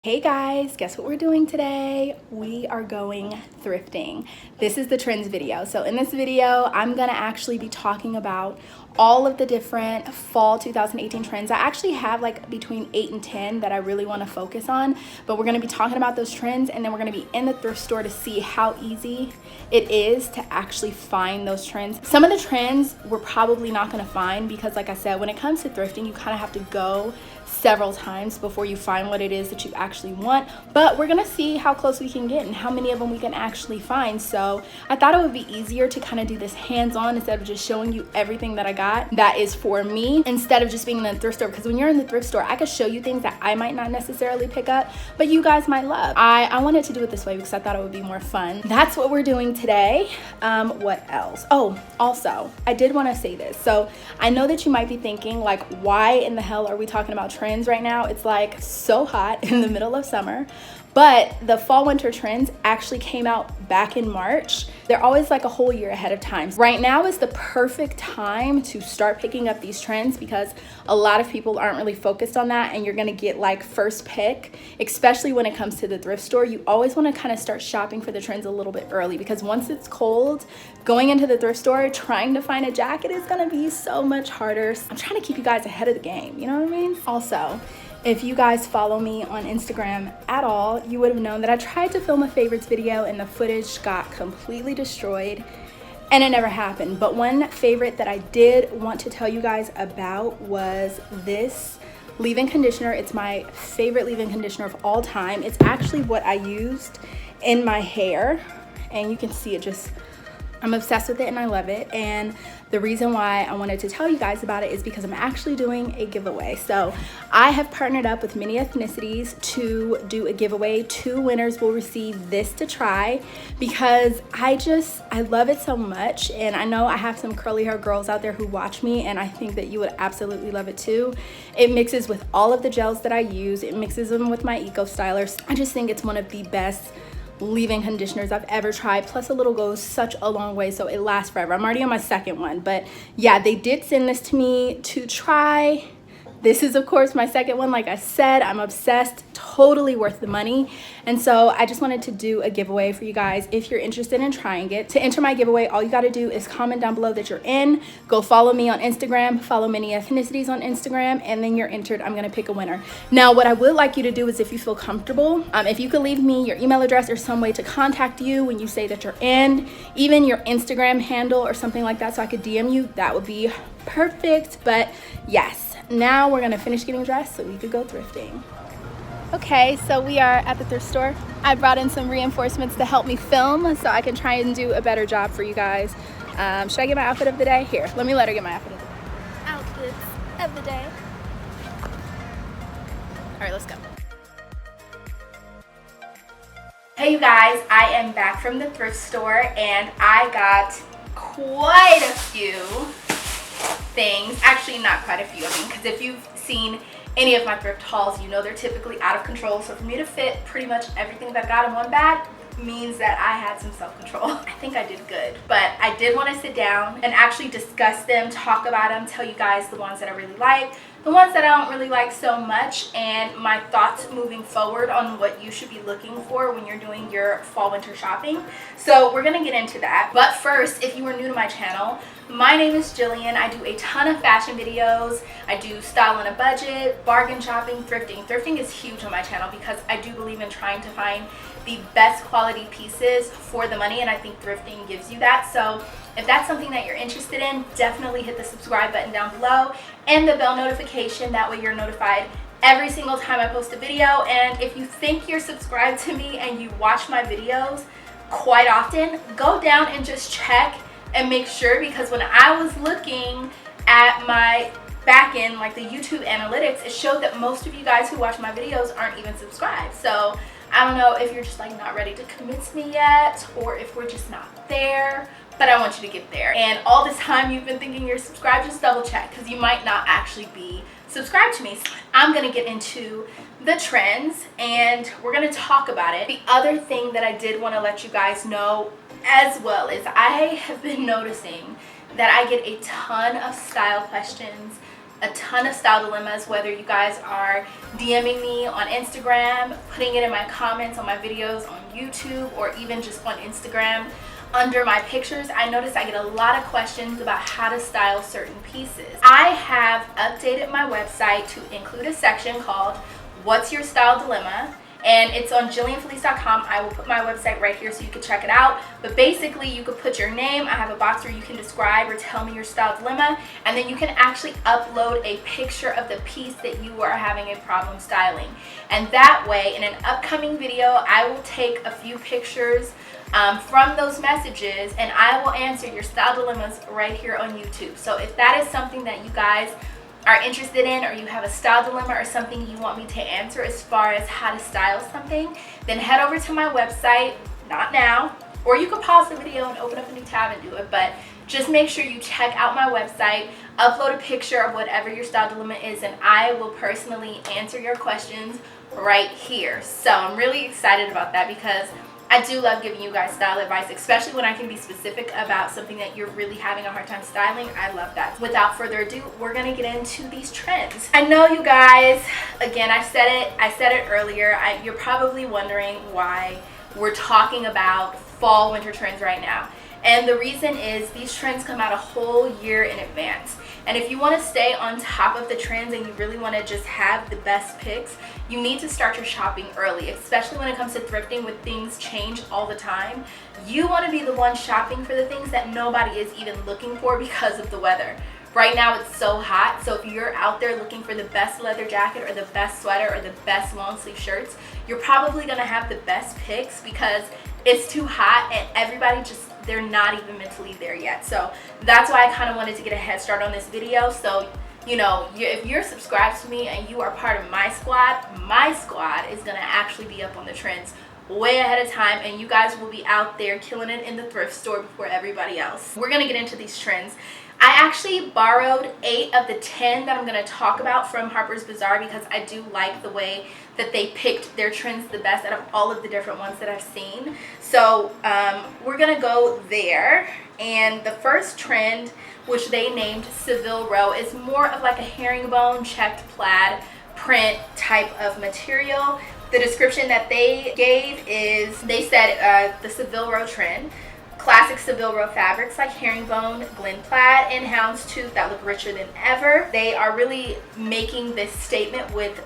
Hey guys, guess what we're doing today? We are going thrifting. This is the trends video. So in this video, I'm gonna actually be talking about all of the different fall 2018 trends. I actually have like between 8 and 10 that I really wanna focus on, but we're gonna be talking about those trends and then we're gonna be in the thrift store to see how easy it is to actually find those trends. Some of the trends we're probably not gonna find because like I said, when it comes to thrifting, you kind of have to go several times before you find what it is that you actually want, but we're gonna see how close we can get and how many of them we can actually find. So I thought it would be easier to kind of do this hands-on instead of just showing you everything that I got that is for me, instead of just being in the thrift store, because when you're in the thrift store I could show you things that I might not necessarily pick up but you guys might love. I wanted to do it this way because I thought it would be more fun. That's what we're doing today. What else? Oh, also I did want to say this. So I know that you might be thinking like, why in the hell are we talking about trends right now? It's like so hot in the middle of summer, but the fall winter trends actually came out back in March. They're always like a whole year ahead of time. Right now is the perfect time to start picking up these trends because a lot of people aren't really focused on that, and you're gonna get like first pick, especially when it comes to the thrift store. You always want to kind of start shopping for the trends a little bit early because once it's cold, going into the thrift store trying to find a jacket is gonna be so much harder. I'm trying to keep you guys ahead of the game, you know what I mean? Also, if you guys follow me on Instagram at all, you would have known that I tried to film a favorites video and the footage got completely destroyed and it never happened. But one favorite that I did want to tell you guys about was this leave-in conditioner. It's my favorite leave-in conditioner of all time. It's actually what I used in my hair, and you can see it just, I'm obsessed with it and I love it. And the reason why I wanted to tell you guys about it is because I'm actually doing a giveaway. So I have partnered up with many ethnicities to do a giveaway. 2 winners will receive this to try because I love it so much. And I know I have some curly hair girls out there who watch me, and I think that you would absolutely love it too. It mixes with all of the gels that I use. It mixes them with my eco stylers. I just think it's one of the best leave-in conditioners I've ever tried. Plus a little goes such a long way, so it lasts forever. I'm already on my second one, but yeah, they did send this to me to try. This is of course my second one. Like I said, I'm obsessed, totally worth the money. And so I just wanted to do a giveaway for you guys if you're interested in trying it. To enter my giveaway, all you got to do is comment down below that you're in, go follow me on Instagram, follow many ethnicities on Instagram, and then you're entered. I'm gonna pick a winner. Now what I would like you to do is, if you feel comfortable, if you could leave me your email address or some way to contact you when you say that you're in, even your Instagram handle or something like that so I could DM you, that would be perfect. But yes, now we're gonna finish getting dressed so we could go thrifting. Okay, so we are at the thrift store. I brought in some reinforcements to help me film so I can try and do a better job for you guys. Should I get my outfit of the day? Here, let me let her get my outfit of the day. Outfits of the day. All right, let's go. Hey you guys, I am back from the thrift store and I got quite a few things. Actually, not quite a few, because if you've seen any of my thrift hauls, you know they're typically out of control. So for me to fit pretty much everything that I got in one bag means that I had some self-control. I think I did good, but I did want to sit down and actually discuss them, talk about them, tell you guys the ones that I really like, the ones that I don't really like so much, and my thoughts moving forward on what you should be looking for when you're doing your fall winter shopping. So we're gonna get into that. But first, if you are new to my channel, my name is Jillian. I do a ton of fashion videos. I do style on a budget, bargain shopping, thrifting. Thrifting is huge on my channel because I do believe in trying to find the best quality pieces for the money, and I think thrifting gives you that. So if that's something that you're interested in, definitely hit the subscribe button down below and the bell notification. That way you're notified every single time I post a video. And if you think you're subscribed to me and you watch my videos quite often, go down and just check and make sure, because when I was looking at my back end, like the YouTube analytics, it showed that most of you guys who watch my videos aren't even subscribed. So I don't know if you're just like not ready to commit to me yet, or if we're just not there, but I want you to get there. And all this time you've been thinking you're subscribed, just double check, because you might not actually be subscribed to me. So I'm gonna get into the trends and we're gonna talk about it. The other thing that I did want to let you guys know as well is I have been noticing that I get a ton of style questions a ton of style dilemmas, whether you guys are DMing me on Instagram, putting it in my comments on my videos on YouTube, or even just on Instagram under my pictures. I notice I get a lot of questions about how to style certain pieces. I have updated my website to include a section called What's Your Style Dilemma? And it's on jillianfelice.com. I will put my website right here so you can check it out. But basically, you could put your name. I have a box where you can describe or tell me your style dilemma, and then you can actually upload a picture of the piece that you are having a problem styling. And that way, in an upcoming video, I will take a few pictures from those messages, and I will answer your style dilemmas right here on YouTube. So if that is something that you guys are interested in, or you have a style dilemma or something you want me to answer as far as how to style something, then head over to my website, not now, or you can pause the video and open up a new tab and do it, but just make sure you check out my website, upload a picture of whatever your style dilemma is, and I will personally answer your questions right here. So I'm really excited about that because I do love giving you guys style advice, especially when I can be specific about something that you're really having a hard time styling. I love that. Without further ado, we're gonna get into these trends. I know you guys, again, I said it earlier, you're probably wondering why we're talking about fall winter trends right now. And the reason is these trends come out a whole year in advance. And if you want to stay on top of the trends and you really want to just have the best picks, you need to start your shopping early, especially when it comes to thrifting, with things change all the time. You want to be the one shopping for the things that nobody is even looking for because of the weather. Right now it's so hot, so if you're out there looking for the best leather jacket or the best sweater or the best long sleeve shirts, you're probably going to have the best picks because it's too hot and everybody they're not even mentally there yet. So that's why I kind of wanted to get a head start on this video. So, you know, if you're subscribed to me and you are part of my squad is going to actually be up on the trends way ahead of time, and you guys will be out there killing it in the thrift store before everybody else. We're going to get into these trends. I actually borrowed 8 of the 10 that I'm going to talk about from Harper's Bazaar because I do like the way that they picked their trends the best out of all of the different ones that I've seen. So we're going to go there. And the first trend, which they named Savile Row, is more of like a herringbone checked plaid print type of material. The description that they gave is, they said the Savile Row trend: classic Savile Row fabrics like herringbone, Glen plaid, and houndstooth that look richer than ever. They are really making this statement with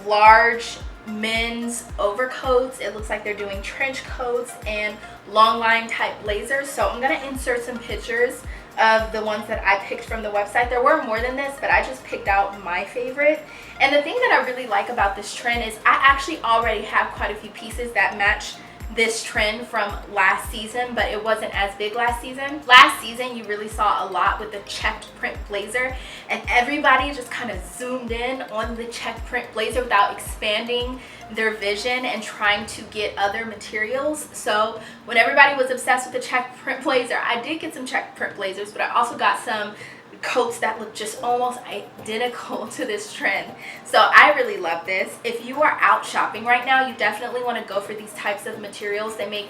large men's overcoats. It looks like they're doing trench coats and long line type blazers. So I'm going to insert some pictures of the ones that I picked from the website. There were more than this, but I just picked out my favorite. And the thing that I really like about this trend is I actually already have quite a few pieces that match this trend from last season, but it wasn't as big last season. Last season you really saw a lot with the checked print blazer, and everybody just kind of zoomed in on the checked print blazer without expanding their vision and trying to get other materials. So when everybody was obsessed with the checked print blazer, I did get some checked print blazers, but I also got some coats that look just almost identical to this trend. So I really love this. If you are out shopping right now, you definitely want to go for these types of materials. They make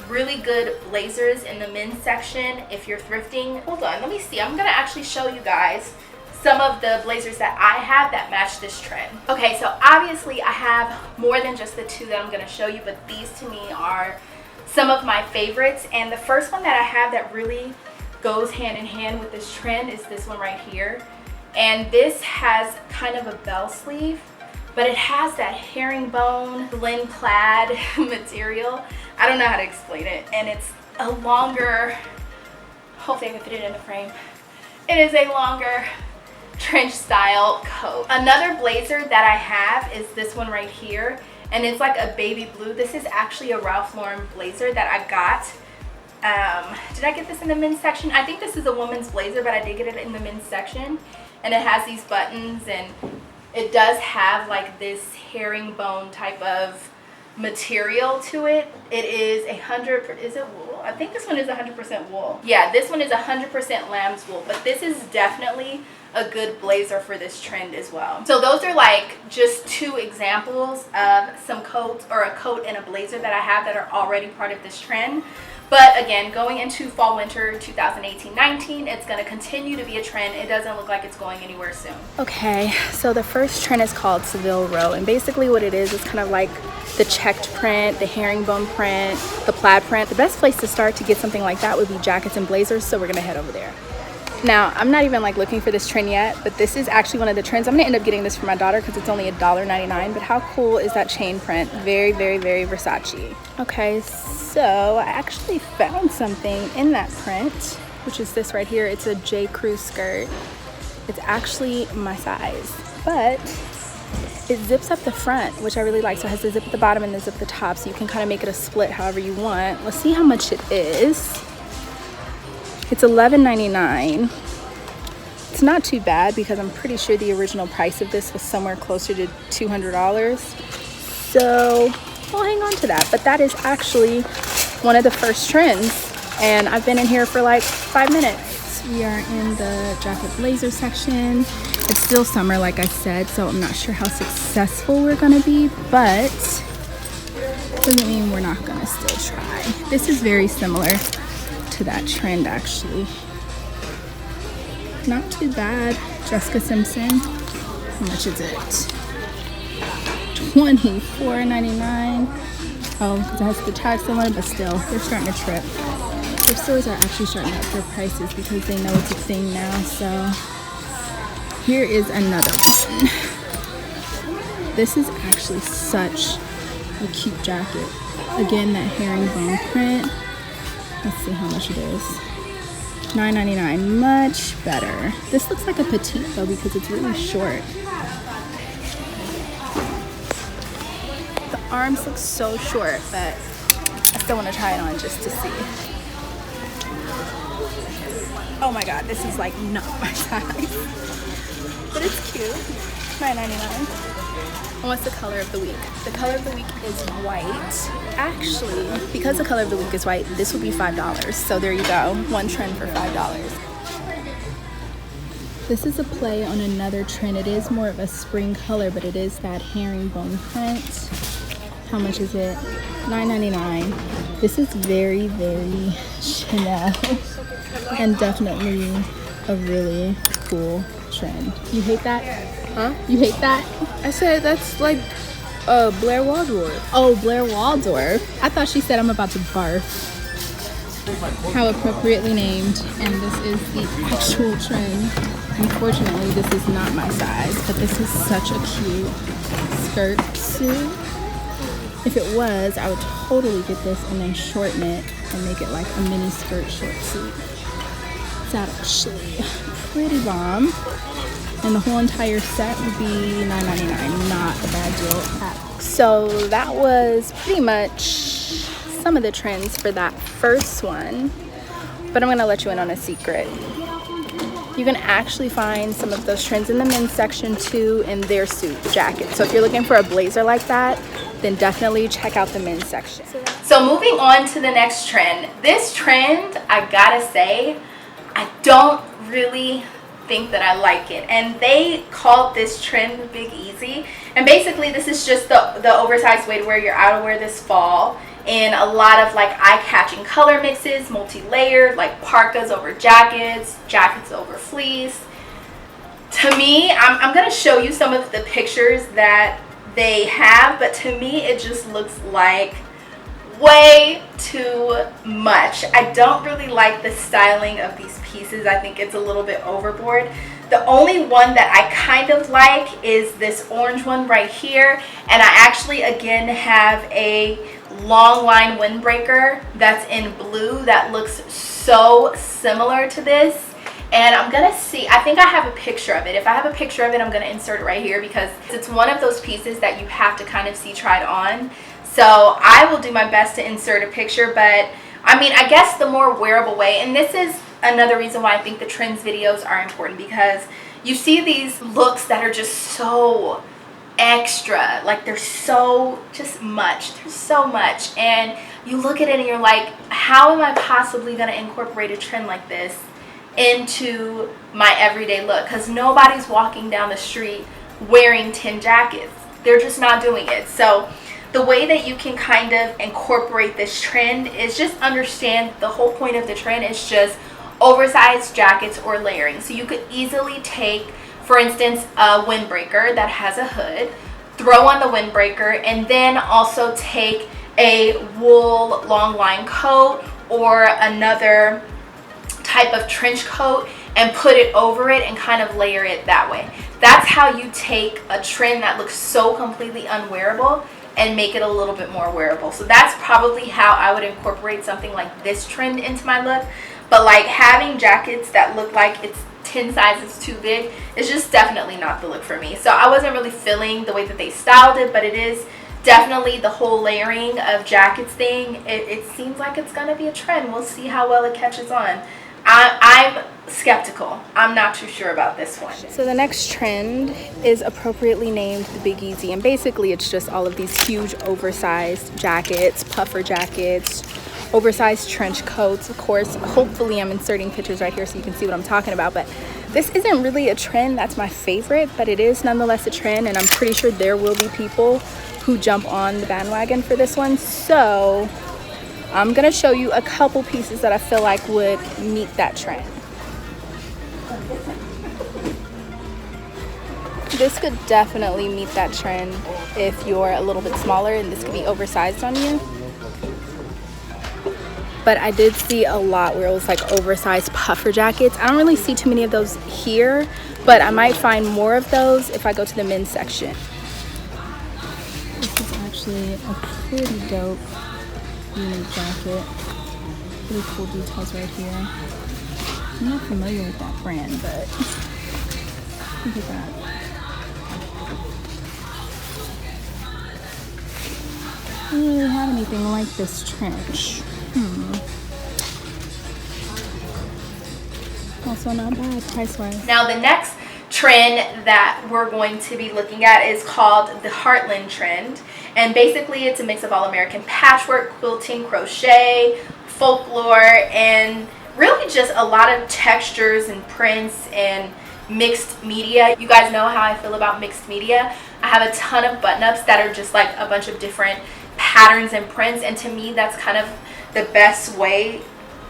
really good blazers in the men's section if you're thrifting. Hold on, let me see. I'm gonna actually show you guys some of the blazers that I have that match this trend. Okay, so obviously I have more than just the 2 that I'm gonna show you, but these to me are some of my favorites. And the first one that I have that really goes hand in hand with this trend is this one right here. And this has kind of a bell sleeve, but it has that herringbone Glen plaid material. I don't know how to explain it. And it's a longer, hopefully I can fit it in the frame. It is a longer trench style coat. Another blazer that I have is this one right here, and it's like a baby blue. This is actually a Ralph Lauren blazer that I got. Did I get this in the men's section? I think this is a woman's blazer, but I did get it in the men's section. And it has these buttons, and it does have like this herringbone type of material to it. It is 100%, is it wool? I think this one is 100% wool. Yeah, this one is 100% lamb's wool, but this is definitely a good blazer for this trend as well. So those are like just 2 examples of some coats, or a coat and a blazer that I have that are already part of this trend. But again, going into fall winter 2018-19, it's going to continue to be a trend. It doesn't look like it's going anywhere soon. Okay, so the first trend is called Savile Row, and basically what it is kind of like the checked print, the herringbone print, the plaid print. The best place to start to get something like that would be jackets and blazers, so we're going to head over there. Now, I'm not even like looking for this trend yet, but this is actually one of the trends. I'm gonna end up getting this for my daughter because it's only $1.99, but how cool is that chain print? Very, very, very Versace. Okay, so I actually found something in that print, which is this right here. It's a J. Crew skirt. It's actually my size, but it zips up the front, which I really like. So it has the zip at the bottom and the zip at the top, so you can kind of make it a split however you want. Let's see how much it is. It's $11.99. It's not too bad because I'm pretty sure the original price of this was somewhere closer to $200. So we'll hang on to that. But that is actually one of the first trends, and I've been in here for like 5 minutes. We are in the jacket blazer section. It's still summer, like I said, so I'm not sure how successful we're gonna be, but doesn't mean we're not gonna still try. This is very similar to that trend, actually. Not too bad. Jessica Simpson. How much is it? $24.99. Oh, because it has the tags on it, but still, they're starting to trip. Thrift stores are actually starting to up their prices because they know it's a thing now. So here is another one. This is actually such a cute jacket. Again, that herringbone print. Let's see how much it is. $9.99, much better. This looks like a petite though because it's really short. The arms look so short, but I still want to try it on just to see. Oh my god, this is like not my size. But it's cute. $9.99. And what's the color of the week? The color of the week is white. Actually, because the color of the week is white, this would be $5. So there you go, one trend for $5. This is a play on another trend. It is more of a spring color, but it is that herringbone print. How much is it? $9.99. This is very, very Chanel, and definitely a really cool trend. You hate that? Huh? You hate that? I said that's like Blair Waldorf. Oh, Blair Waldorf. I thought she said I'm about to barf. How appropriately named. And this is the actual trend. Unfortunately, this is not my size, but this is such a cute skirt suit. If it was, I would totally get this and then shorten it and make it like a mini skirt short suit. It's actually pretty bomb. And the whole entire set would be $9.99. Not a bad deal at all. So that was pretty much some of the trends for that first one. But I'm gonna let you in on a secret. You can actually find some of those trends in the men's section too, in their suit jackets. So if you're looking for a blazer like that, then definitely check out the men's section. So moving on to the next trend. This trend, I gotta say, I don't really think that I like it, and they called this trend Big Easy, and basically this is just the oversized way to wear your outerwear this fall in a lot of like eye-catching color mixes, multi-layered, like parkas over jackets, jackets over fleece. To me, I'm gonna show you some of the pictures that they have, but to me it just looks like way too much. I don't really like the styling of these pieces. I think it's a little bit overboard. The only one that I kind of like is this orange one right here, and I actually again have a long line windbreaker that's in blue that looks so similar to this, and I'm gonna see, I think I have a picture of it. If I have a picture of it, I'm gonna insert it right here because it's one of those pieces that you have to kind of see tried on. So I will do my best to insert a picture, but I mean, I guess the more wearable way, and this is another reason why I think the trends videos are important, because you see these looks that are just so extra, like they're so just much, there's so much, and you look at it and you're like, how am I possibly going to incorporate a trend like this into my everyday look? Because nobody's walking down the street wearing 10 jackets. They're just not doing it. So the way that you can kind of incorporate this trend is just understand the whole point of the trend is just oversized jackets or layering. So you could easily take, for instance, a windbreaker that has a hood, throw on the windbreaker, and then also take a wool long line coat or another type of trench coat and put it over it and kind of layer it that way. That's how you take a trend that looks so completely unwearable and make it a little bit more wearable. So that's probably how I would incorporate something like this trend into my look. But like having jackets that look like it's 10 sizes too big is just definitely not the look for me. So I wasn't really feeling the way that they styled it, but it is definitely the whole layering of jackets thing. It seems like it's gonna be a trend. We'll see how well it catches on. I'm skeptical. I'm not too sure about this one. So the next trend is appropriately named the Big Easy, and basically it's just all of these huge oversized jackets, puffer jackets, oversized trench coats. Of course, hopefully I'm inserting pictures right here so you can see what I'm talking about, but this isn't really a trend that's my favorite, but it is nonetheless a trend, and I'm pretty sure there will be people who jump on the bandwagon for this one. So I'm gonna show you a couple pieces that I feel like would meet that trend. This could definitely meet that trend if you're a little bit smaller, and this could be oversized on you. But I did see a lot where it was like oversized puffer jackets. I don't really see too many of those here, but I might find more of those if I go to the men's section. This is actually a pretty dope unique jacket. Really cool details right here. I'm not familiar with that brand, but look at that. I don't really have anything like this trench. Also not bad price-wise. Now the next trend that we're going to be looking at is called the Heartland Trend. And basically it's a mix of all American patchwork, quilting, crochet, folklore, and really just a lot of textures and prints and mixed media. You guys know how I feel about mixed media. I have a ton of button-ups that are just like a bunch of different patterns and prints, and to me that's kind of the best way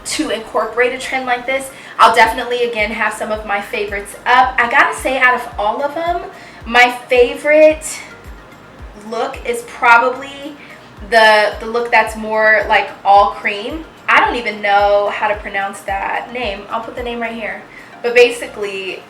to incorporate a trend like this. I'll definitely again have some of my favorites up. I gotta say, out of all of them, my favorite look is probably the look that's more like all cream. I don't even know how to pronounce that name. I'll put the name right here. But basically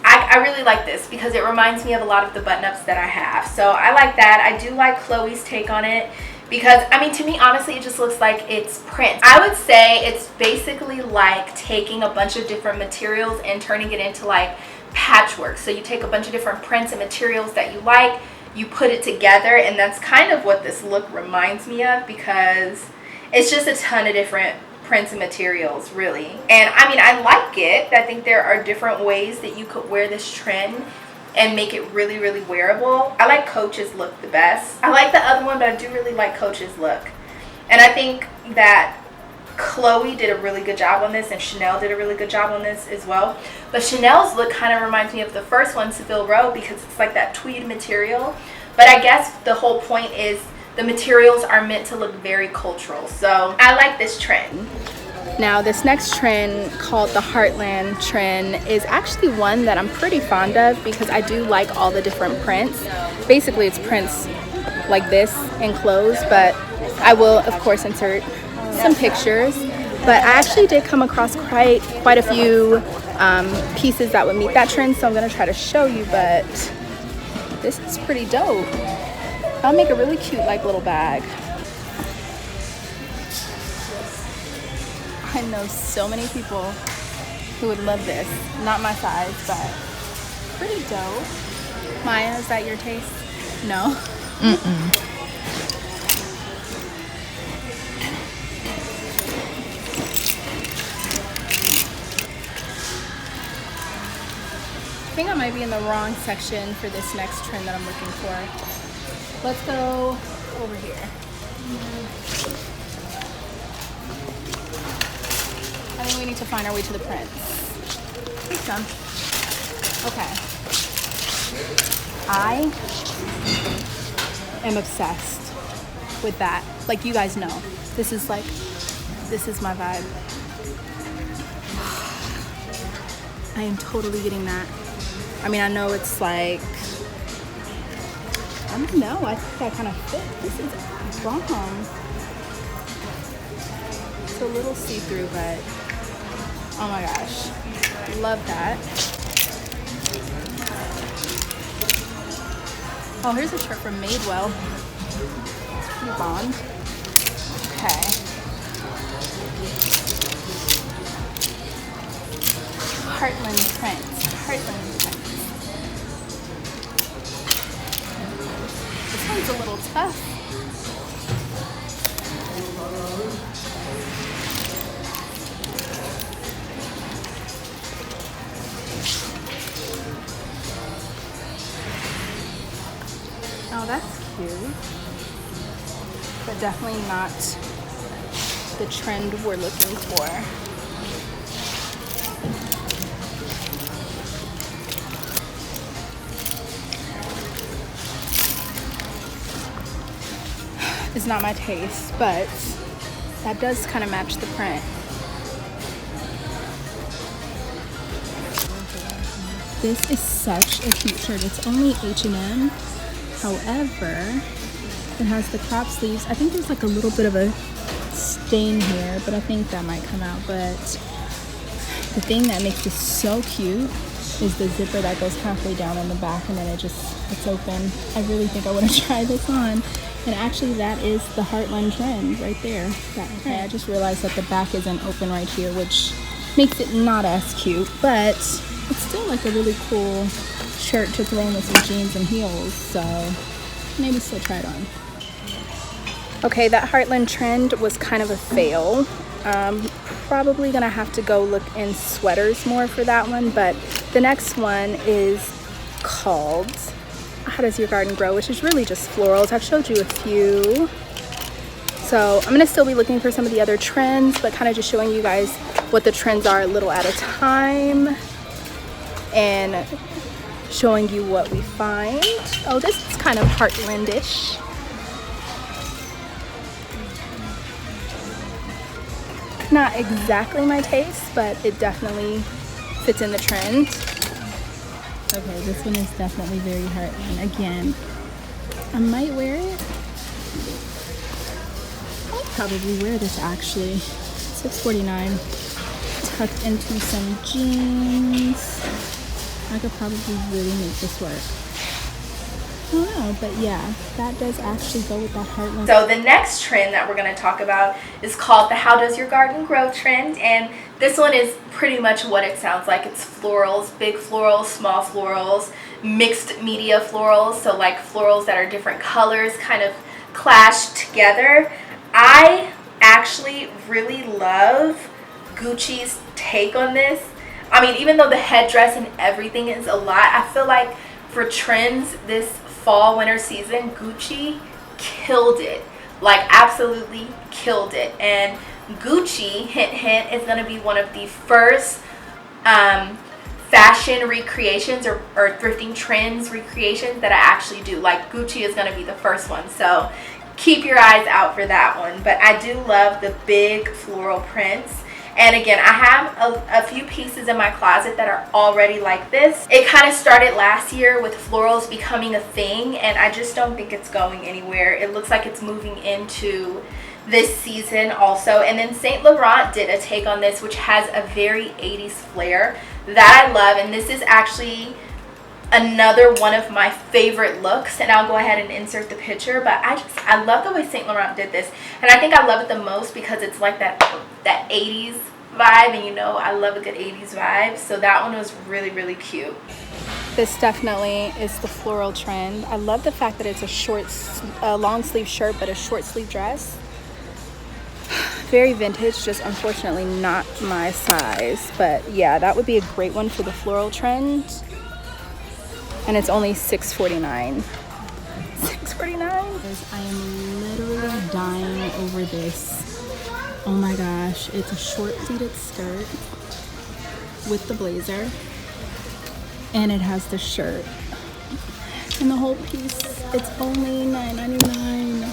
I really like this because it reminds me of a lot of the button-ups that I have. So I like that. I do like Chloe's take on it because, I mean, to me, honestly, it just looks like it's print. I would say it's basically like taking a bunch of different materials and turning it into like patchwork. So you take a bunch of different prints and materials that you like, you put it together, and that's kind of what this look reminds me of because it's just a ton of different prints and materials, really. And I mean, I like it. I think there are different ways that you could wear this trend and make it really, really wearable. I like Coach's look the best. I like the other one, but I do really like Coach's look. And I think that Chloe did a really good job on this, and Chanel did a really good job on this as well. But Chanel's look kind of reminds me of the first one, Savile Row, because it's like that tweed material. But I guess the whole point is the materials are meant to look very cultural. So I like this trend. Now this next trend called the Heartland Trend is actually one that I'm pretty fond of because I do like all the different prints. Basically it's prints like this in clothes, but I will of course insert some pictures. But I actually did come across quite a few pieces that would meet that trend, so I'm gonna try to show you, but this is pretty dope. I'll make a really cute like little bag. I know so many people who would love this. Not my size, but pretty dope. Maya, is that your taste? No? Mm-mm. I think I might be in the wrong section for this next trend that I'm looking for. Let's go over here. I think we need to find our way to the prints. Take some. Okay. I am obsessed with that. Like, you guys know, this is my vibe. I am totally getting that. I mean, I know it's like, I don't know, I think that kind of fits. This is bomb. It's a little see-through, but oh my gosh, love that. Oh, here's a shirt from Madewell. It's pretty bomb. Okay. Heartland Trend. Heartland Trend. This one's a little tough. Oh, that's cute. But definitely not the trend we're looking for. It's not my taste, but that does kind of match the print. This is such a cute shirt. It's only H&M. However, it has the crop sleeves. I think there's like a little bit of a stain here, but I think that might come out. But the thing that makes this so cute is the zipper that goes halfway down in the back and then it's open. I really think I want to try this on. And actually that is the Heartland Trend right there. Okay, I just realized that the back isn't open right here, which makes it not as cute, but it's still like a really cool shirt to throw in with some jeans and heels, so maybe still try it on. Okay, that Heartland Trend was kind of a fail. Probably gonna have to go look in sweaters more for that one, but the next one is called How Does Your Garden Grow, which is really just florals. I've showed you a few. So I'm gonna still be looking for some of the other trends, but kind of just showing you guys what the trends are a little at a time and showing you what we find. Oh, this is kind of Heartlandish. Not exactly my taste, but it definitely fits in the trend. Okay, this one is definitely very Heartland. Again, I might wear it. I'll probably wear this actually. $6.49. Tucked into some jeans. I could probably really make this work. I don't know, but yeah, that does actually go with that Heartland. So the next trend that we're going to talk about is called the How Does Your Garden Grow trend, and this one is pretty much what it sounds like. It's florals, big florals, small florals, mixed media florals, so like florals that are different colors kind of clashed together. I actually really love Gucci's take on this. I mean, even though the headdress and everything is a lot, I feel like for trends this fall winter season, Gucci killed it. Like, absolutely killed it. And Gucci, hint hint, is going to be one of the first fashion recreations or thrifting trends recreations that I actually do. Like, Gucci is going to be the first one, so keep your eyes out for that one. But I do love the big floral prints. And again, I have a few pieces in my closet that are already like this. It kind of started last year with florals becoming a thing, and I just don't think it's going anywhere. It looks like it's moving into this season also. And then Saint Laurent did a take on this, which has a very 80s flair that I love. And this is actually another one of my favorite looks, and I'll go ahead and insert the picture. But I love the way Saint Laurent did this, and I think I love it the most because it's like that 80s vibe, and you know I love a good 80s vibe, so that one was really, really cute. This definitely is the floral trend. I love the fact that it's a long sleeve shirt but a short sleeve dress. Very vintage, just unfortunately not my size, but yeah, that would be a great one for the floral trend. And it's only $6.49. $6.49? I am literally dying over this. Oh my gosh, it's a short pleated skirt with the blazer, and it has the shirt. And the whole piece, it's only $9.99.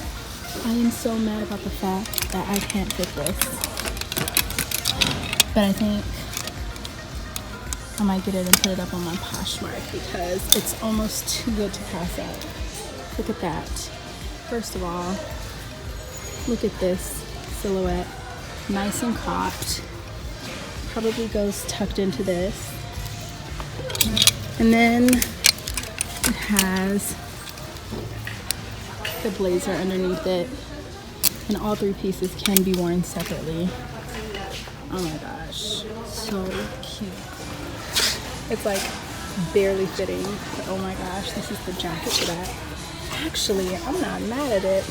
I am so mad about the fact that I can't fit this. But I think I might get it and put it up on my Poshmark because it's almost too good to pass up. Look at that. First of all, look at this silhouette. Nice and cropped. Probably goes tucked into this. And then it has the blazer underneath it. And all three pieces can be worn separately. Oh my gosh, so cute. It's like barely fitting, but oh my gosh, this is the jacket for that. Actually, I'm not mad at it.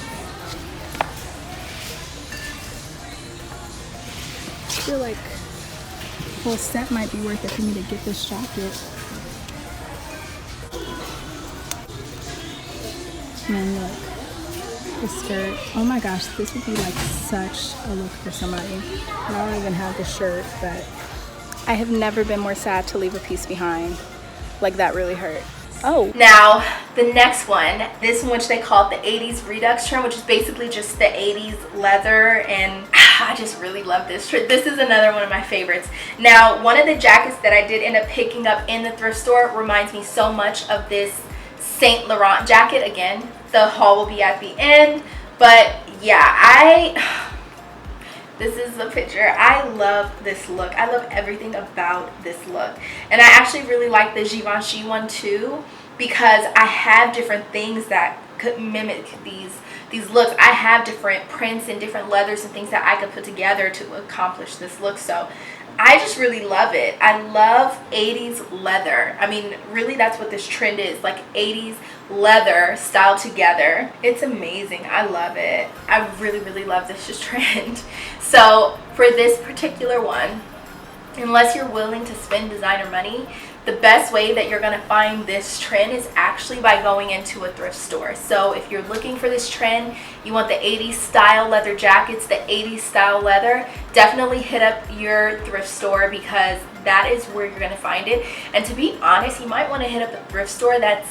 I feel like the whole set might be worth it for me to get this jacket. And then look, the skirt. Oh my gosh, this would be like such a look for somebody. And I don't even have the shirt, but I have never been more sad to leave a piece behind. Like that really hurt. Oh. Now, the next one, this one which they call it the 80s Redux trend, which is basically just the 80s leather, and I just really love this trend. This is another one of my favorites. Now, one of the jackets that I did end up picking up in the thrift store reminds me so much of this Saint Laurent jacket. Again, the haul will be at the end, but yeah, this is the picture. I love this look. I love everything about this look. And I actually really like the Givenchy one too, because I have different things that could mimic these looks. I have different prints and different leathers and things that I could put together to accomplish this look. So I just really love it. I love 80s leather. I mean, really that's what this trend is, like 80s leather styled together. It's amazing. I love it. I really, really love this just trend. So for this particular one, unless you're willing to spend designer money, the best way that you're going to find this trend is actually by going into a thrift store. So if you're looking for this trend, you want the 80s style leather jackets, the 80s style leather, definitely hit up your thrift store because that is where you're going to find it. And to be honest, you might want to hit up a thrift store that's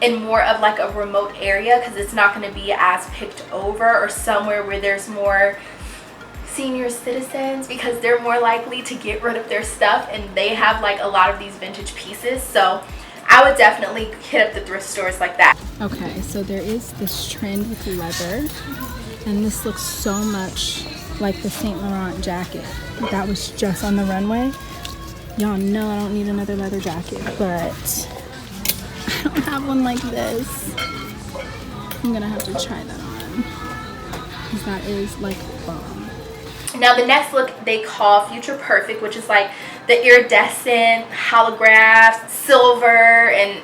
in more of like a remote area, because it's not going to be as picked over, or somewhere where there's more senior citizens, because they're more likely to get rid of their stuff and they have like a lot of these vintage pieces. So I would definitely hit up the thrift stores like that. Okay, so there is this trend with leather, and this looks so much like the Saint Laurent jacket that was just on the runway. Y'all know I don't need another leather jacket, but I don't have one like this. I'm gonna have to try that on because that is like bomb. Now the next look they call Future Perfect, which is like the iridescent holographs, silver, and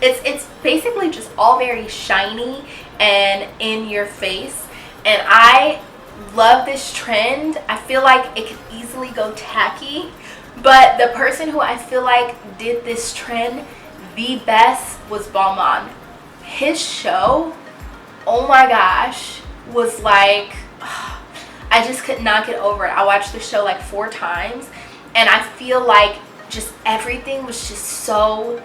it's basically just all very shiny and in your face. And I love this trend. I feel like it could easily go tacky, but the person who I feel like did this trend the best was Balmain. His show, oh my gosh, was like, I just could not get over it. I watched the show like 4 times, and I feel like just everything was just so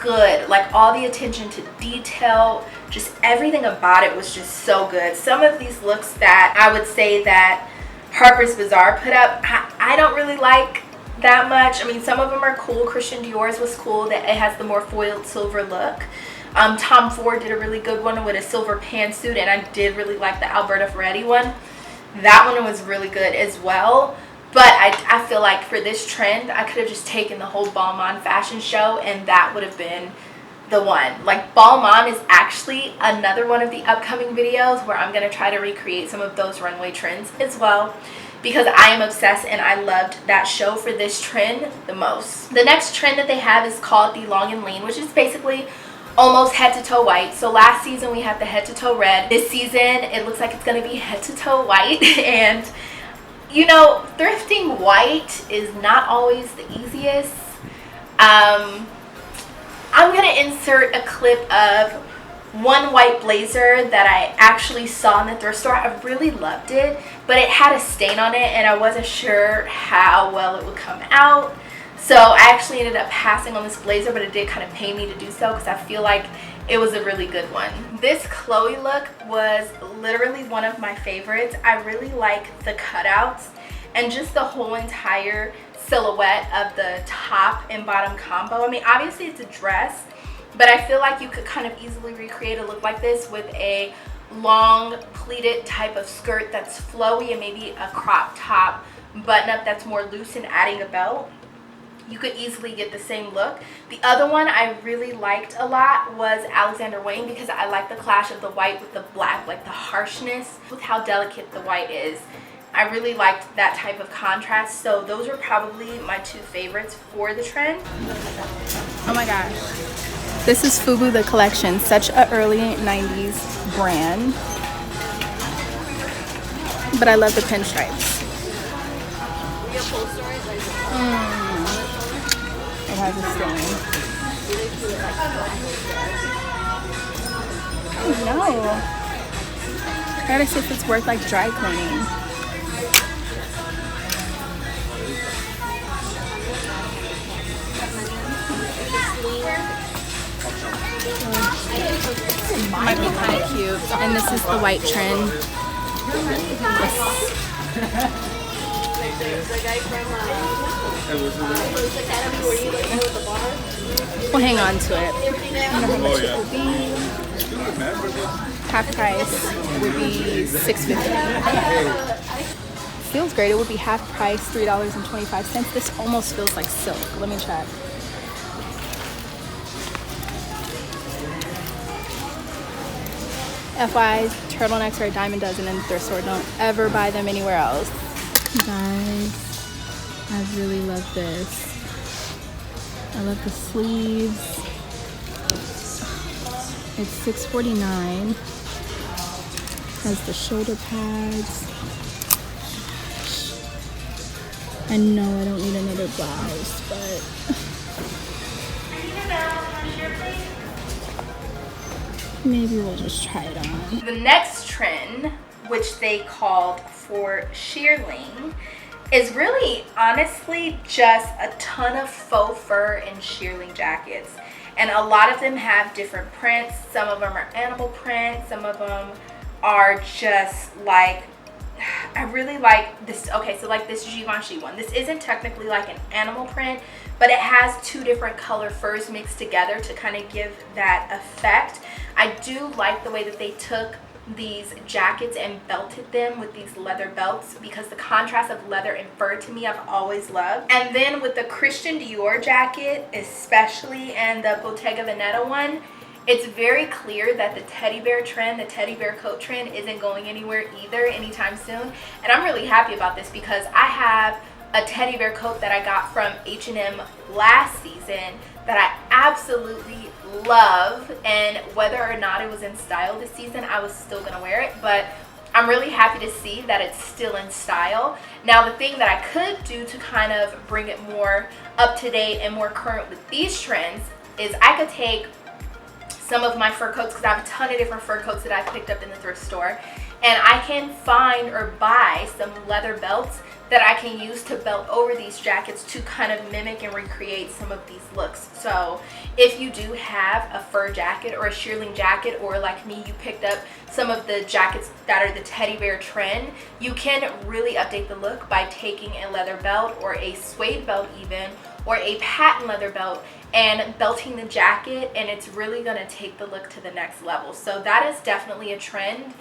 good. Like all the attention to detail, just everything about it was just so good. Some of these looks that I would say that Harper's Bazaar put up, I don't really like that much. I mean, some of them are cool. Christian Dior's was cool, that it has the more foiled silver look. Tom Ford did a really good one with a silver pantsuit, and I did really like the Alberta Ferretti one. That one was really good as well. But I feel like for this trend, I could have just taken the whole Balmain fashion show, and that would have been the one. Like Balmain is actually another one of the upcoming videos where I'm going to try to recreate some of those runway trends as well, because I am obsessed and I loved that show for this trend the most. The next trend that they have is called the long and lean, which is basically almost head to toe white. So last season we had the head to toe red. This season it looks like it's going to be head to toe white. And you know, thrifting white is not always the easiest. I'm going to insert a clip of one white blazer that I actually saw in the thrift store. I really loved it, but it had a stain on it and I wasn't sure how well it would come out. So I actually ended up passing on this blazer, but it did kind of pain me to do so because I feel like it was a really good one. This Chloe look was literally one of my favorites. I really like the cutouts and just the whole entire silhouette of the top and bottom combo. I mean, obviously it's a dress, but I feel like you could kind of easily recreate a look like this with a long pleated type of skirt that's flowy and maybe a crop top button up that's more loose and adding a belt. You could easily get the same look. The other one I really liked a lot was Alexander Wang, because I like the clash of the white with the black, like the harshness with how delicate the white is. I really liked that type of contrast. So those are probably my two favorites for the trend. Oh my gosh. This is Fubu the Collection, such an early 90s brand. But I love the pinstripes. It has a stain. Oh no. I gotta see if it's worth like dry cleaning. Might be kind of cute. And this is the white trend. We'll hang on to it. I don't know how much it will be. Half price would be $6.50. Feels great. It would be half price, $3.25. This almost feels like silk. Let me check. FY, turtlenecks are a dime a dozen in the thrift store. Don't ever buy them anywhere else. Guys, I really love this. I love the sleeves. It's $6.49. Has the shoulder pads. I know I don't need another blouse, but maybe we'll just try it on. The next trend, which they called for shearling, is really honestly just a ton of faux fur and shearling jackets. And a lot of them have different prints. Some of them are animal print. Some of them are just like, I really like this. Okay, so like this Givenchy one. This isn't technically like an animal print, but it has two different color furs mixed together to kind of give that effect. I do like the way that they took these jackets and belted them with these leather belts, because the contrast of leather and fur to me I've always loved. And then with the Christian Dior jacket especially, and the Bottega Veneta one, it's very clear that the teddy bear trend, the teddy bear coat trend, isn't going anywhere either anytime soon. And I'm really happy about this because I have a teddy bear coat that I got from H&M last season that I absolutely love, and whether or not it was in style this season, I was still gonna wear it. But I'm really happy to see that it's still in style. Now, the thing that I could do to kind of bring it more up to date and more current with these trends is I could take some of my fur coats, because I have a ton of different fur coats that I picked up in the thrift store, and I can find or buy some leather belts that I can use to belt over these jackets to kind of mimic and recreate some of these looks. So if you do have a fur jacket or a shearling jacket, or like me, you picked up some of the jackets that are the teddy bear trend, you can really update the look by taking a leather belt or a suede belt even, or a patent leather belt, and belting the jacket, and it's really going to take the look to the next level. So that is definitely a trend.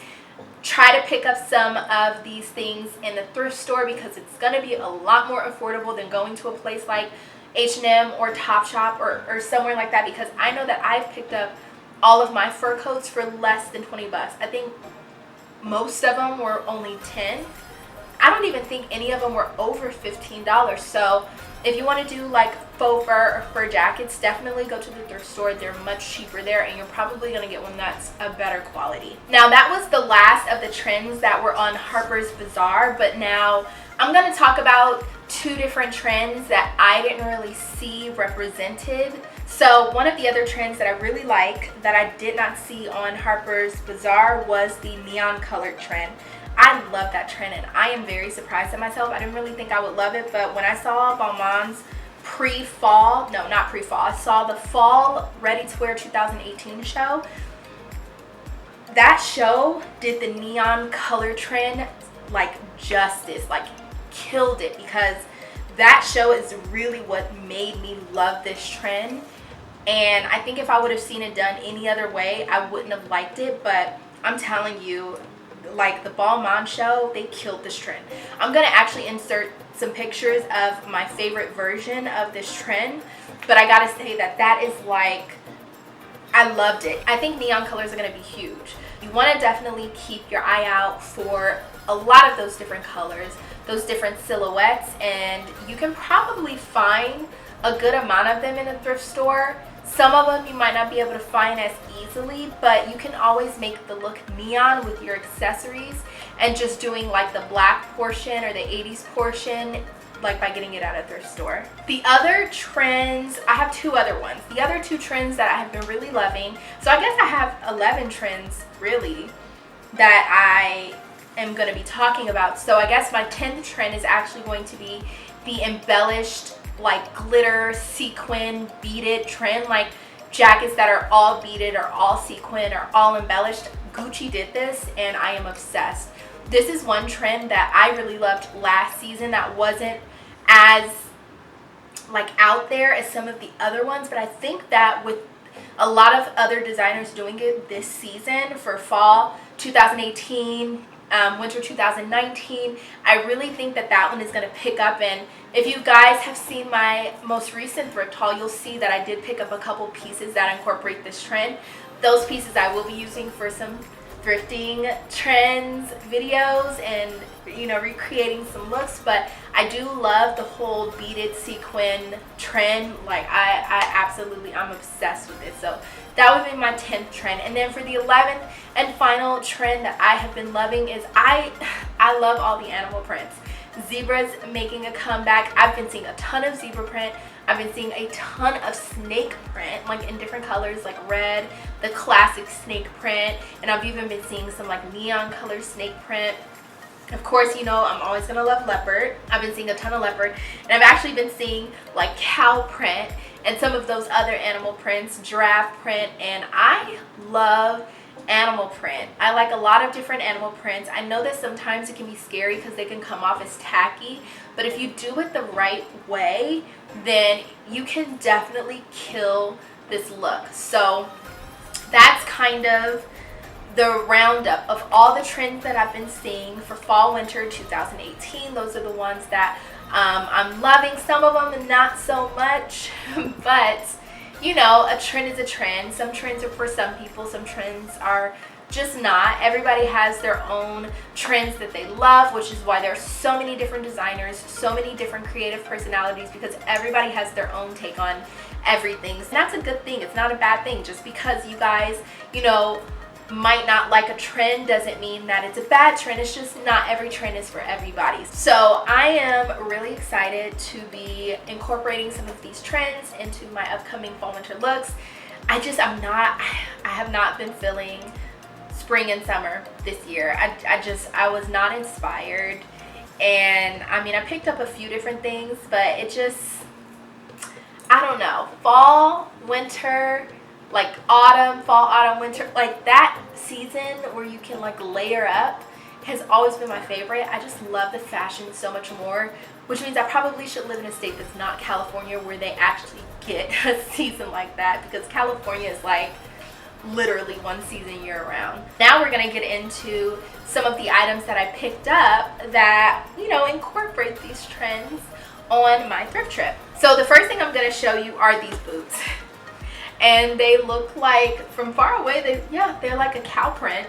Try to pick up some of these things in the thrift store, because it's going to be a lot more affordable than going to a place like H&M or Topshop or somewhere like that, because I know that I've picked up all of my fur coats for less than 20 bucks. I think most of them were only 10. I don't even think any of them were over $15. So if you want to do like faux fur or fur jackets, definitely go to the thrift store. They're much cheaper there, and you're probably going to get one that's a better quality. Now, that was the last of the trends that were on Harper's Bazaar, but now I'm going to talk about two different trends that I didn't really see represented. So one of the other trends that I really like that I did not see on Harper's Bazaar was the neon colored trend. I love that trend, and I am very surprised at myself. I didn't really think I would love it, but when I saw Balmain's pre-fall, no, not pre-fall, I saw the Fall Ready to Wear 2018 show. That show did the neon color trend like justice, like killed it, because that show is really what made me love this trend. And I think if I would have seen it done any other way, I wouldn't have liked it. But I'm telling you, like the Balmain show, they killed this trend. I'm gonna actually insert some pictures of my favorite version of this trend, but I gotta say that is like, I loved it. I think neon colors are gonna be huge. You wanna definitely keep your eye out for a lot of those different colors, those different silhouettes, and you can probably find a good amount of them in a thrift store. Some of them you might not be able to find as easily, but you can always make the look neon with your accessories and just doing like the black portion or the 80s portion, like by getting it at a thrift store. The other trends, I have two other ones. The other two trends that I have been really loving, so I guess I have 11 trends really that I am going to be talking about. So I guess my 10th trend is actually going to be the embellished, like glitter, sequin, beaded trend, like jackets that are all beaded or all sequin or all embellished. Gucci did this and I am obsessed. This is one trend that I really loved last season that wasn't as like out there as some of the other ones, but I think that with a lot of other designers doing it this season for fall 2018, winter 2019, I really think that one is going to pick up. And if you guys have seen my most recent thrift haul, you'll see that I did pick up a couple pieces that incorporate this trend. Those pieces I will be using for some thrifting trends videos and, you know, recreating some looks. But I do love the whole beaded sequin trend. Like I'm obsessed with it. So that would be my 10th trend. And then for the 11th and final trend that I have been loving is I love all the animal prints. Zebras making a comeback. I've been seeing a ton of zebra print. I've been seeing a ton of snake print, like in different colors, like red, the classic snake print, and I've even been seeing some like neon color snake print. Of course, you know, I'm always gonna love leopard. I've been seeing a ton of leopard, and I've actually been seeing like cow print and some of those other animal prints, giraffe print, and I love animal print. I like a lot of different animal prints. I know that sometimes it can be scary because they can come off as tacky, but if you do it the right way, then you can definitely kill this look. So that's kind of the roundup of all the trends that I've been seeing for fall winter 2018. Those are the ones that I'm loving. Some of them not so much, but you know, a trend is a trend. Some trends are for some people, some trends are just not. Everybody has their own trends that they love, which is why there's so many different designers, so many different creative personalities, because everybody has their own take on everything. And that's a good thing. It's not a bad thing. Just because you guys, you know, might not like a trend doesn't mean that it's a bad trend. It's just not every trend is for everybody. So I am really excited to be incorporating some of these trends into my upcoming fall winter looks. I have not been feeling spring and summer this year. I was not inspired, and I mean, I picked up a few different things, but it just, I don't know, fall, winter, like autumn, fall, autumn, winter, like that season where you can like layer up has always been my favorite. I just love the fashion so much more, which means I probably should live in a state that's not California, where they actually get a season like that, because California is like literally one season year round. Now we're gonna get into some of the items that I picked up that, you know, incorporate these trends on my thrift trip. So the first thing I'm gonna show you are these boots. And they look like, from far away, they're like a cow print.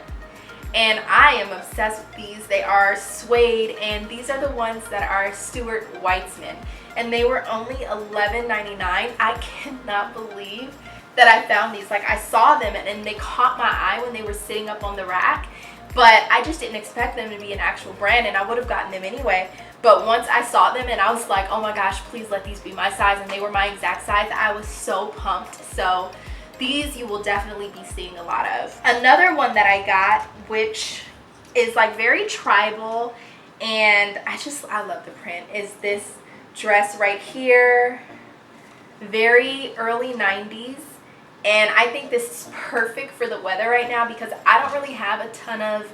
And I am obsessed with these. They are suede, and these are the ones that are Stuart Weitzman. And they were only $11.99. I cannot believe that I found these. Like, I saw them and they caught my eye when they were sitting up on the rack, but I just didn't expect them to be an actual brand, and I would have gotten them anyway. But once I saw them and I was like, oh my gosh, please let these be my size, and they were my exact size, I was so pumped. So these you will definitely be seeing a lot of. Another one that I got, which is like very tribal, and I love the print, is this dress right here. very early 90s. And I think this is perfect for the weather right now because I don't really have a ton of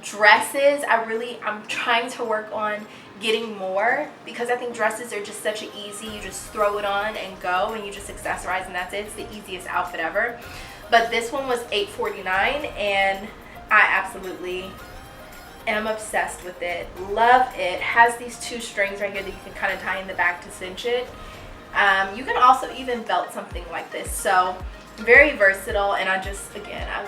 dresses. I'm trying to work on getting more because I think dresses are just such an easy, you just throw it on and go and you just accessorize and that's it. It's the easiest outfit ever. But this one was $8.49 and I absolutely am obsessed with it. Love it. Has these two strings right here that you can kind of tie in the back to cinch it. You can also even belt something like this. So very versatile, and I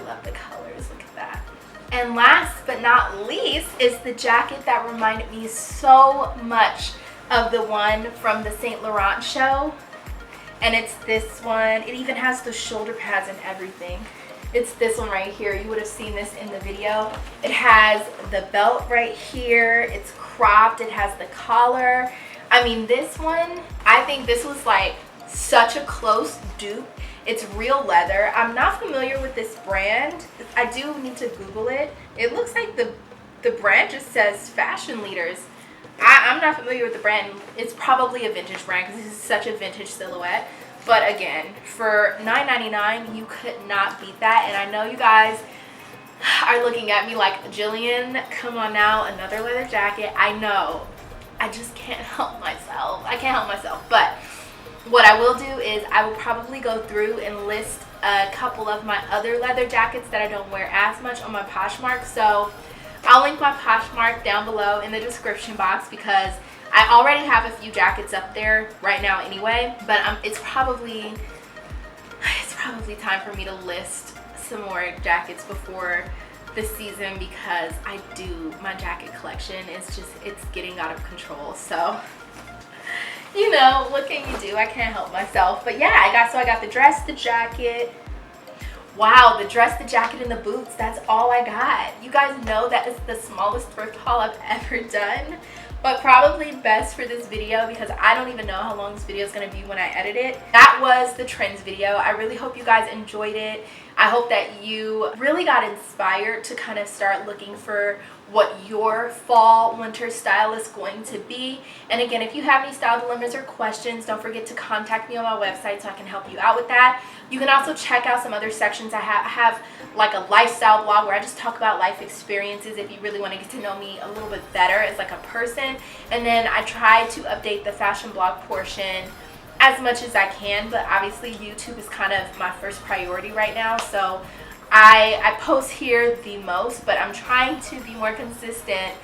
love the colors. Look at that. And last but not least is the jacket that reminded me so much of the one from the Saint Laurent show. And it's this one. It even has the shoulder pads and everything. It's this one right here. You would have seen this in the video. It has the belt right here. It's cropped. It has the collar. I mean, this one, I think this was like such a close dupe. It's real leather. I'm not familiar with this brand. I do need to Google it. It looks like the brand just says Fashion Leaders. I'm not familiar with the brand. It's probably a vintage brand because this is such a vintage silhouette. But again, for $9.99, you could not beat that. And I know you guys are looking at me like, Jillian, come on now, another leather jacket. I know. I just can't help myself. I can't help myself. But what I will do is I will probably go through and list a couple of my other leather jackets that I don't wear as much on my Poshmark. So I'll link my Poshmark down below in the description box because I already have a few jackets up there right now anyway. But it's probably time for me to list some more jackets before the season because my jacket collection is it's getting out of control. So you know, what can you do? I can't help myself. But yeah, I got the dress, the jacket. Wow, the dress, the jacket, and the boots. That's all I got. You guys know that is the smallest thrift haul I've ever done. But probably best for this video because I don't even know how long this video is going to be when I edit it. That was the trends video. I really hope you guys enjoyed it. I hope that you really got inspired to kind of start looking for what your fall winter style is going to be. And again, if you have any style dilemmas or questions, don't forget to contact me on my website so I can help you out with that. You can also check out some other sections. I have like a lifestyle blog where I just talk about life experiences if you really want to get to know me a little bit better as like a person. And then I try to update the fashion blog portion as much as I can, but obviously YouTube is kind of my first priority right now. So I post here the most, but I'm trying to be more consistent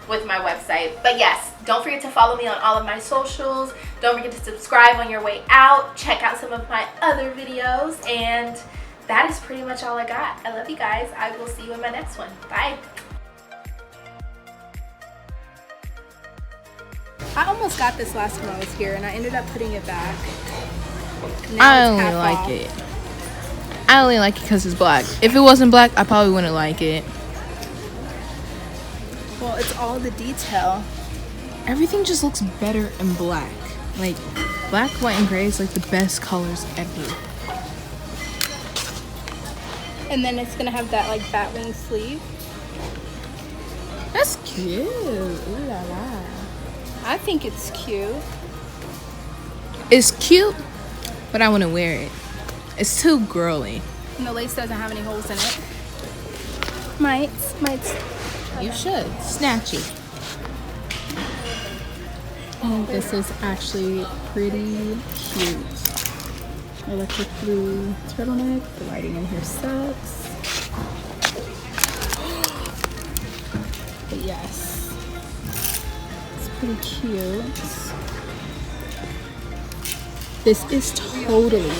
with my website. But yes, don't forget to follow me on all of my socials. Don't forget to subscribe on your way out. Check out some of my other videos. And that is pretty much all I got. I love you guys. I will see you in my next one. Bye. I almost got this last time I was here and I ended up putting it back. I only like it. I only like it because it's black. If it wasn't black, I probably wouldn't like it. Well, it's all the detail. Everything just looks better in black. Like, black, white, and gray is like the best colors ever. And then it's gonna have that like bat wing sleeve. That's cute. Ooh la la. I think it's cute. It's cute, but I want to wear it. It's too girly. And the lace doesn't have any holes in it. Might. You should. Snatch it. Oh, this is actually pretty cute. Electric blue turtleneck. The lighting in here sucks. But yes, it's pretty cute. This is totally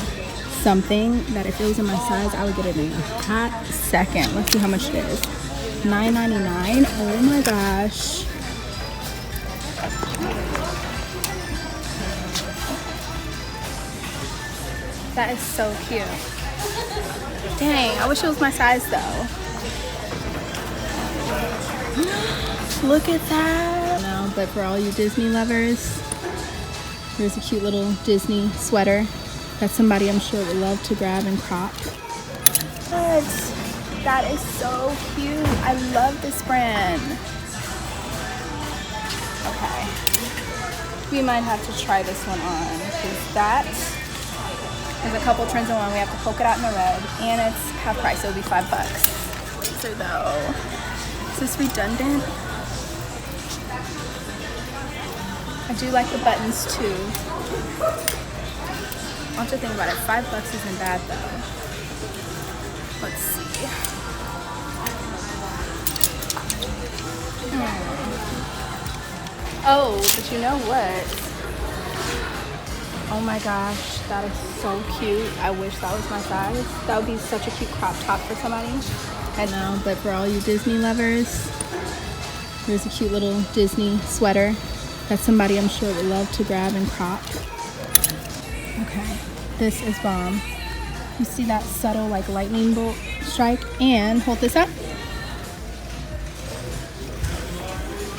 something that if it was in my size, I would get it in a hot second. Let's see how much it is. $9.99. Oh my gosh. That is so cute. Dang, I wish it was my size though. Look at that. No, but for all you Disney lovers, here's a cute little Disney sweater that somebody I'm sure would love to grab and crop. But that is so cute. I love this brand. Okay. We might have to try this one on because that There's a couple trends in one. We have the polka dot and the red, and it's half price, so it'll be $5. So though, is this redundant? I do like the buttons too. I'll have to think about it. $5 isn't bad though. Let's see. Oh, but you know what? Oh my gosh, that is so cute. I wish that was my size. That would be such a cute crop top for somebody. I know, but for all you Disney lovers, there's a cute little Disney sweater that somebody I'm sure would love to grab and crop. Okay, this is bomb. You see that subtle like lightning bolt strike? And hold this up.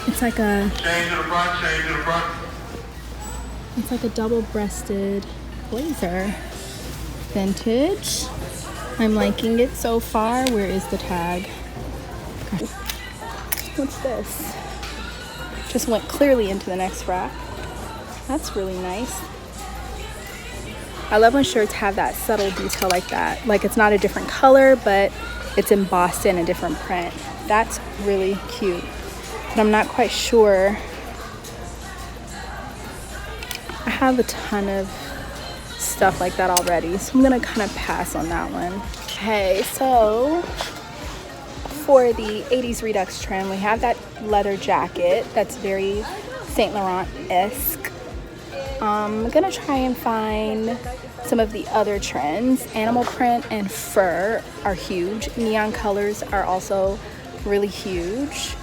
It's like a It's like a double-breasted blazer. Vintage. I'm liking it so far. Where is the tag? Okay. What's this? Just went clearly into the next rack. That's really nice. I love when shirts have that subtle detail like that. Like it's not a different color, but it's embossed in a different print. That's really cute. But I'm not quite sure. I have a ton of stuff like that already, so I'm gonna kind of pass on that one. Okay, so for the 80s Redux trend, we have that leather jacket that's very Saint Laurent-esque. I'm gonna try and find some of the other trends. Animal print and fur are huge. Neon colors are also really huge.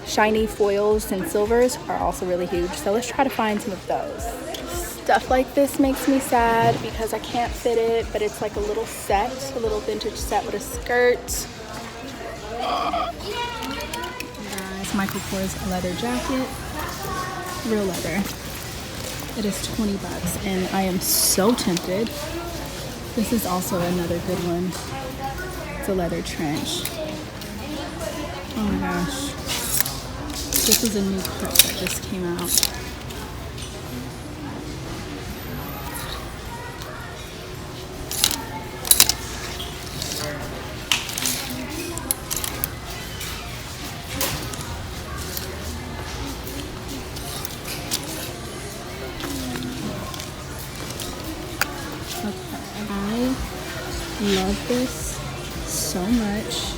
Shiny foils and silvers are also really huge. So let's try to find some of those. Stuff like this makes me sad because I can't fit it, but it's like a little set, a little vintage set with a skirt. Guys, Michael Kors leather jacket, real leather. It is $20 and I am so tempted. This is also another good one. It's a leather trench. Oh my gosh. This is a new cut that just came out. I love this so much.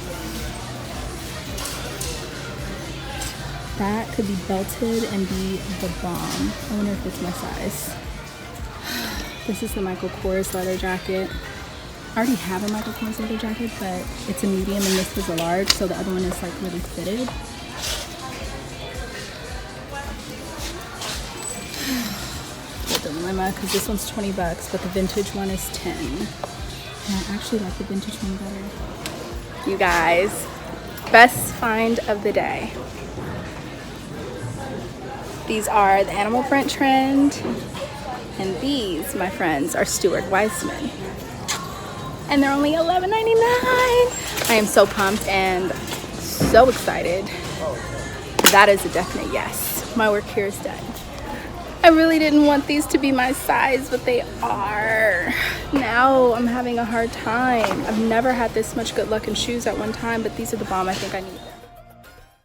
That could be belted and be the bomb. I wonder if it's my size. This is the Michael Kors leather jacket. I already have a Michael Kors leather jacket, but it's a medium and this is a large, so the other one is like really fitted. Dilemma, because this one's $20, but the vintage one is $10. And I actually like the vintage one better. You guys, best find of the day. These are the animal print trend, and these, my friends, are Stuart Weitzman. And they're only $11.99. I am so pumped and so excited. That is a definite yes. My work here is done. I really didn't want these to be my size, but they are. Now I'm having a hard time. I've never had this much good luck in shoes at one time, but these are the bomb. I think I need them.